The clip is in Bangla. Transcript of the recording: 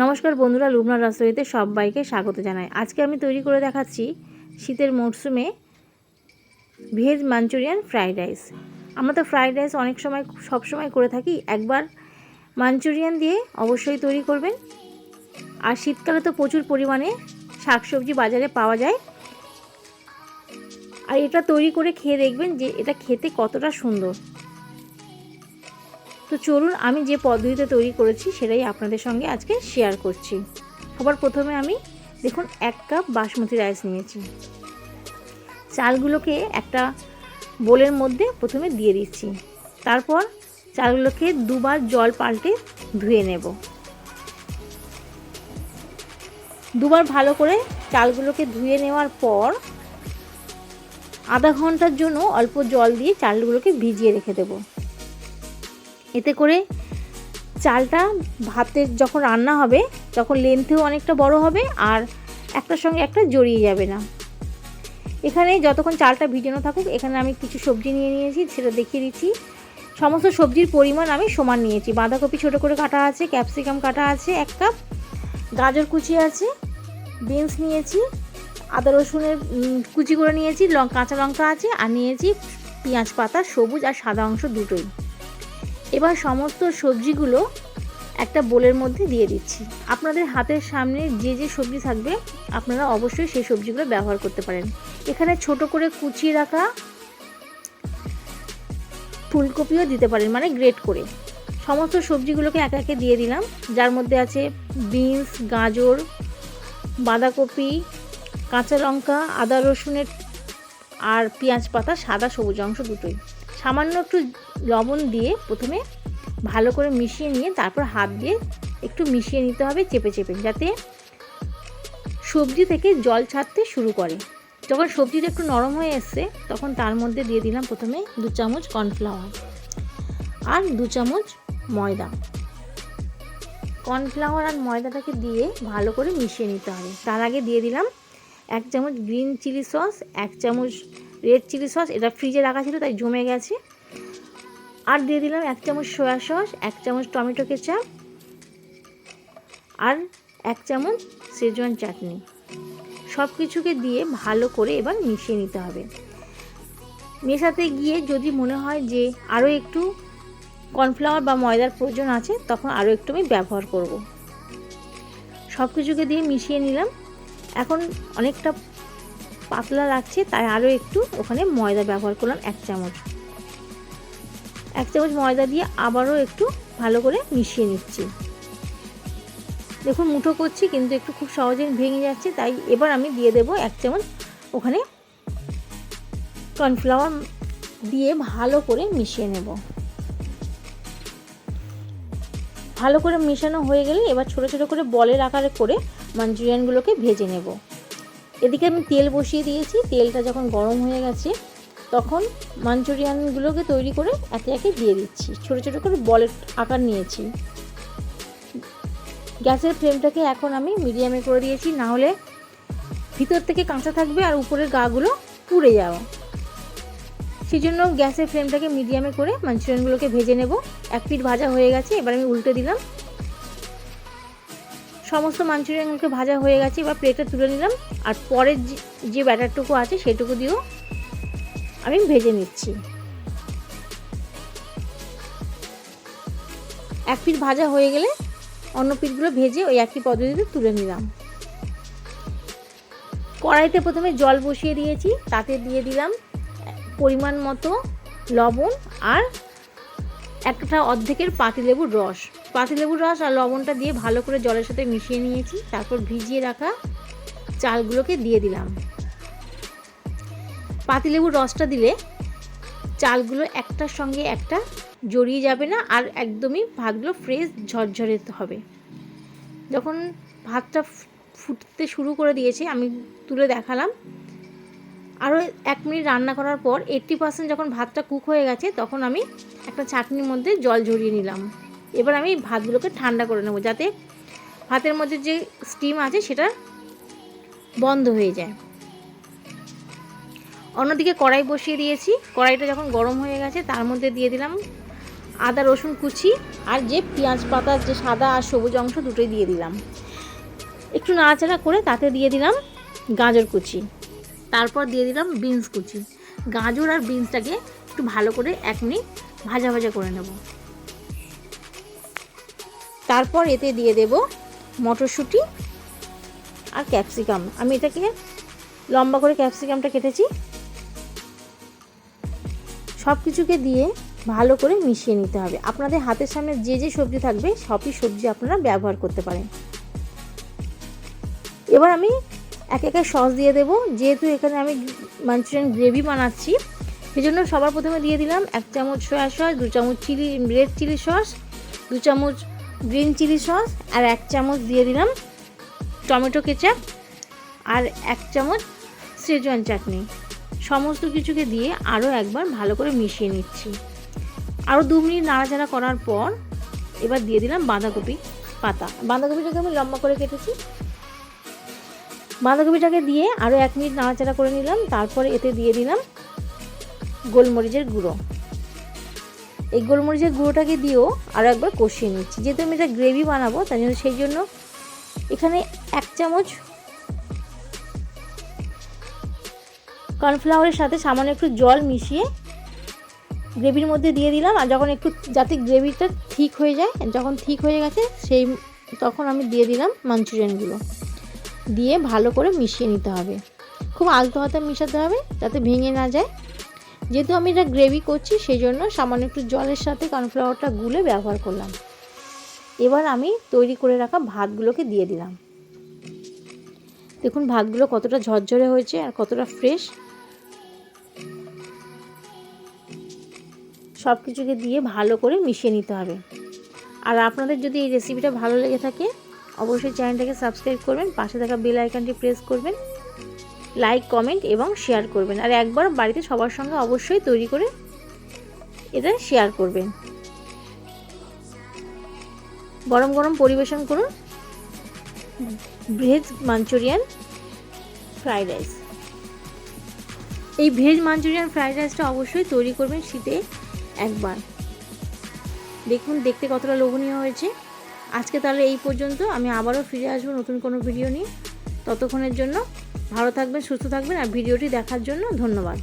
নমস্কার বন্ধুরা, লুবনা রাসোইতে সবাইকে স্বাগত জানাই। আজকে আমি তৈরি করে দেখাচ্ছি শীতের মরশুমে ভেজ মাঞ্চুরিয়ান ফ্রাইড রাইস। আমরা তো ফ্রাইড রাইস অনেক সময় সব সময় করে থাকি, একবার মাঞ্চুরিয়ান দিয়ে অবশ্যই তৈরি করবেন। আর শীতকালে তো প্রচুর পরিমাণে শাকসবজি বাজারে পাওয়া যায়, আর এটা তৈরি করে খেয়ে দেখবেন যে এটা খেতে কতটা সুন্দর। তো চলুন, আমি যে পদ্ধতিতে তৈরি করেছি সেটাই আপনাদের সঙ্গে আজকে শেয়ার করছি। সবার প্রথমে আমি দেখুন 1 কাপ বাসমতি রাইস নিয়েছি। চালগুলোকে একটা বোলের মধ্যে প্রথমে দিয়ে দিচ্ছি, তারপর চালগুলোকে দুবার জল পাল্টে ধুয়ে নেব। দুবার ভালো করে চালগুলোকে ধুয়ে নেওয়ার পর আধা ঘন্টার জন্য অল্প জল দিয়ে চালগুলোকে ভিজিয়ে রেখে দেব। এতে করে চালটা ভাতে যখন রান্না হবে তখন লেন্থেও অনেকটা বড় হবে আর একটার সঙ্গে একটা জড়িয়ে যাবে না। এখানে যতক্ষণ চালটা ভিজানো থাকুক, এখানে আমি কিছু সবজি নিয়ে নিয়েছি, সেটা দেখিয়ে দিচ্ছি। সমস্ত সবজির পরিমাণ আমি সমান নিয়েছি। বাঁধাকপি ছোটো করে কাটা আছে, ক্যাপসিকাম কাটা আছে 1 কাপ, গাজর কুচি আছে, বিনস নিয়েছি, আদা রসুনের কুচি করে নিয়েছি, কাঁচা লঙ্কা আছে, আর নিয়েছি পেঁয়াজ পাতা, সবুজ আর সাদা অংশ দুটোই। এবার সমস্ত সবজিগুলো একটা বোলের মধ্যে দিয়ে দিচ্ছি। আপনাদের হাতের সামনে যে যে সবজি থাকবে আপনারা অবশ্যই সেই সবজিগুলো ব্যবহার করতে পারেন। এখানে ছোট করে কুচিয়ে রাখা ফুলকপিও দিতে পারেন, মানে গ্রেট করে। সমস্ত সবজিগুলোকে একে একে দিয়ে দিলাম, যার মধ্যে আছে বিনস, গাজর, বাঁধাকপি, কাঁচা লঙ্কা, আদা রসুনের আর পেঁয়াজ পাতা, সাদা সবুজ অংশ দুটোই। সামান্য একটু লবণ দিয়ে প্রথমে ভালো করে মিশিয়ে নিয়ে তারপর হাত দিয়ে একটু মিশিয়ে নিতে হবে চেপে চেপে, যাতে সবজি থেকে জল ছাড়তে শুরু করে। যখন সবজিটা একটু নরম হয়ে এসছে তখন তার মধ্যে দিয়ে দিলাম প্রথমে 2 চামচ কর্নফ্লাওয়ার আর 2 চামচ ময়দা। কর্নফ্লাওয়ার আর ময়দাটাকে দিয়ে ভালো করে মিশিয়ে নিতে হবে। তার আগে দিয়ে দিলাম 1 চামচ গ্রিন চিলি সস, 1 চামচ রেড চিলি সস, এটা ফ্রিজে রাখা ছিল তাই জমে গেছে। আর দিয়ে দিলাম 1 চামচ সয়া সস, 1 চামচ টমেটো কেচাপ আর 1 চামচ শেজওয়ান চাটনি। সব কিছুকে দিয়ে ভালো করে এবার মিশিয়ে নিতে হবে। মেশাতে গিয়ে যদি মনে হয় যে আরও একটু কর্নফ্লাওয়ার বা ময়দার প্রয়োজন আছে তখন আরও একটু আমি ব্যবহার করব। সব কিছুকে দিয়ে মিশিয়ে নিলাম। এখন অনেকটা পাতলা লাগছে তাই আরও একটু ওখানে ময়দা ব্যবহার করলাম 1 চামচ। 1 চামচ ময়দা দিয়ে আবারও একটু ভালো করে মিশিয়ে নিচ্ছি। দেখুন মুঠো করছি কিন্তু একটু খুব সহজে ভেঙে যাচ্ছে, তাই এবার আমি দিয়ে দেব 1 চামচ ওখানে কর্নফ্লাওয়ার দিয়ে ভালো করে মিশিয়ে নেব। ভালো করে মেশানো হয়ে গেলে এবার ছোটো ছোটো করে বলের আকারে করে মাঞ্চুরিয়ানগুলোকে ভেজে নেব। এদিকে আমি তেল বসিয়ে দিয়েছি, তেলটা যখন গরম হয়ে গেছে তখন মাঞ্চুরিয়ানগুলোকে তৈরি করে একে একে দিয়ে দিচ্ছি। ছোটো ছোটো করে বলের আকার নিয়েছি। গ্যাসের ফ্লেমটাকে এখন আমি মিডিয়ামে করে দিয়েছি, না হলে ভিতর থেকে কাঁচা থাকবে আর উপরের গাগুলো পুড়ে যাবে। সেই জন্য গ্যাসের ফ্লেমটাকে মিডিয়ামে করে মাঞ্চুরিয়ানগুলোকে ভেজে নেব। 1 পিঠ ভাজা হয়ে গেছে, এবার আমি উল্টে দিলাম। সমস্ত মাঞ্চুরিয়ানগুলোকে ভাজা হয়ে গেছে, এবার প্লেটে তুলে নিলাম। আর পরের যে ব্যাটারটুকু আছে সেটুকু দিয়েও আমি ভেজে নিচ্ছি। 1 পিঠ ভাজা হয়ে গেলে অন্য পিঠগুলো ভেজে ওই একই পদ্ধতিতে তুলে নিলাম। কড়াইতে প্রথমে জল বসিয়ে দিয়েছি, তাতে দিয়ে দিলাম পরিমাণ মতো লবণ আর একটা অর্ধেকের পাতিলেবুর রস। পাতিলেবুর রস আর লবণটা দিয়ে ভালো করে জলের সাথে মিশিয়ে নিয়েছি। তারপর ভিজিয়ে রাখা চালগুলোকে দিয়ে দিলাম। পাতিলেবুর রসটা দিলে চালগুলো একটার সঙ্গে একটা জড়িয়ে যাবে না আর একদমই ভাতগুলো ফ্রেশ ঝরঝরে হবে। যখন ভাতটা ফুটতে শুরু করে দিয়েছে আমি তুলে দেখালাম। আরও 1 মিনিট রান্না করার পর 80% যখন ভাতটা কুক হয়ে গেছে তখন আমি একটা ছাঁকনির মধ্যে জল ঝরিয়ে নিলাম। এবার আমি ভাতগুলোকে ঠান্ডা করে নেব, যাতে ভাতের মধ্যে যে স্টিম আছে সেটা বন্ধ হয়ে যায়। অন্যদিকে কড়াই বসিয়ে দিয়েছি। কড়াইটা যখন গরম হয়ে গেছে তার মধ্যে দিয়ে দিলাম আদা রসুন কুচি আর যে পেঁয়াজ পাতার যে সাদা আর সবুজ অংশ দুটোই দিয়ে দিলাম। একটু নাড়াচাড়া করে তাতে দিয়ে দিলাম গাজর কুচি, তারপর দিয়ে দিলাম বিনস কুচি। গাজর আর বিনসটাকে একটু ভালো করে 1 মিনিট ভাজা ভাজা করে নেব। তারপর এতে দিয়ে দেব মটরশুঁটি আর ক্যাপসিকাম। আমি এটাকে লম্বা করে ক্যাপসিকামটা কেটেছি। সব কিছুকে দিয়ে ভালো করে মিশিয়ে নিতে হবে। আপনাদের হাতের সামনে যে যে সবজি থাকবে সবই সবজি আপনারা ব্যবহার করতে পারেন। এবার আমি এক এক সস দিয়ে দেব। যেহেতু এখানে আমি মাঞ্চুরিয়ান গ্রেভি বানাচ্ছি, সেজন্য সবার প্রথমে দিয়ে দিলাম 1 চামচ সয়া সস, 2 চামচ রেড চিলি সস, 2 চামচ গ্রিন চিলি সস, আর 1 চামচ দিয়ে দিলাম টমেটো কেচাপ, আর 1 চামচ শেজওয়ান চাটনি। সমস্ত কিছুকে দিয়ে আরও একবার ভালো করে মিশিয়ে নিচ্ছি। আরও 2 মিনিট নাড়াচাড়া করার পর এবার দিয়ে দিলাম বাঁধাকপি পাতা। বাঁধাকপিটাকে আমি লম্বা করে কেটেছি। বাঁধাকপিটাকে দিয়ে আরও 1 মিনিট নাড়াচাড়া করে নিলাম। তারপরে এতে দিয়ে দিলাম গোলমরিচের গুঁড়ো। এই গোলমরিচের গুঁড়োটাকে দিয়েও আরও একবার কষিয়ে নিচ্ছি। যেহেতু আমি এটা গ্রেভি বানাবো তাই জন্য সেই জন্য এখানে 1 চামচ কর্নফ্লাওয়ারের সাথে সামান্য একটু জল মিশিয়ে গ্রেভির মধ্যে দিয়ে দিলাম। আর যখন একটু যাতে গ্রেভিটা ঠিক হয়ে যায়, যখন ঠিক হয়ে গেছে তখন আমি দিয়ে দিলাম মাঞ্চুরিয়ানগুলো, দিয়ে ভালো করে মিশিয়ে নিতে হবে। খুব আলতো হাতে মিশাতে হবে যাতে ভেঙে না যায়। যেহেতু আমি এটা গ্রেভি করছি সেই জন্য সামান্য একটু জলের সাথে কর্নফ্লাওয়ারটা গুলে ব্যবহার করলাম। এবার আমি তৈরি করে রাখা ভাতগুলোকে দিয়ে দিলাম। দেখুন ভাতগুলো কতটা ঝরঝরে হয়েছে আর কতটা ফ্রেশ। সব কিছুকে দিয়ে ভালো করে মিশিয়ে নিতে হবে। আর আপনাদের যদি এই রেসিপিটা ভালো লেগে থাকে অবশ্যই চ্যানেলটাকে সাবস্ক্রাইব করবেন, পাশে থাকা বেল আইকনটি প্রেস করবেন, লাইক কমেন্ট এবং শেয়ার করবেন। আর একবার বাড়িতে সবার সঙ্গে অবশ্যই তৈরি করে এটা শেয়ার করবেন। গরম গরম পরিবেশন করুন ভেজ মাঞ্চুরিয়ান ফ্রাইড রাইস। এই ভেজ মাঞ্চুরিয়ান ফ্রাইড রাইসটা অবশ্যই তৈরি করবেন শীতে একবার। দেখুন দেখতে কতটা লোভনীয় হয়েছে। আজকে তাহলে এই পর্যন্ত। আমি আবারও ফিরে আসবো নতুন কোনো ভিডিও নিয়ে। ততক্ষণের জন্য ভালো থাকবেন, সুস্থ থাকবেন। আর ভিডিওটি দেখার জন্য ধন্যবাদ।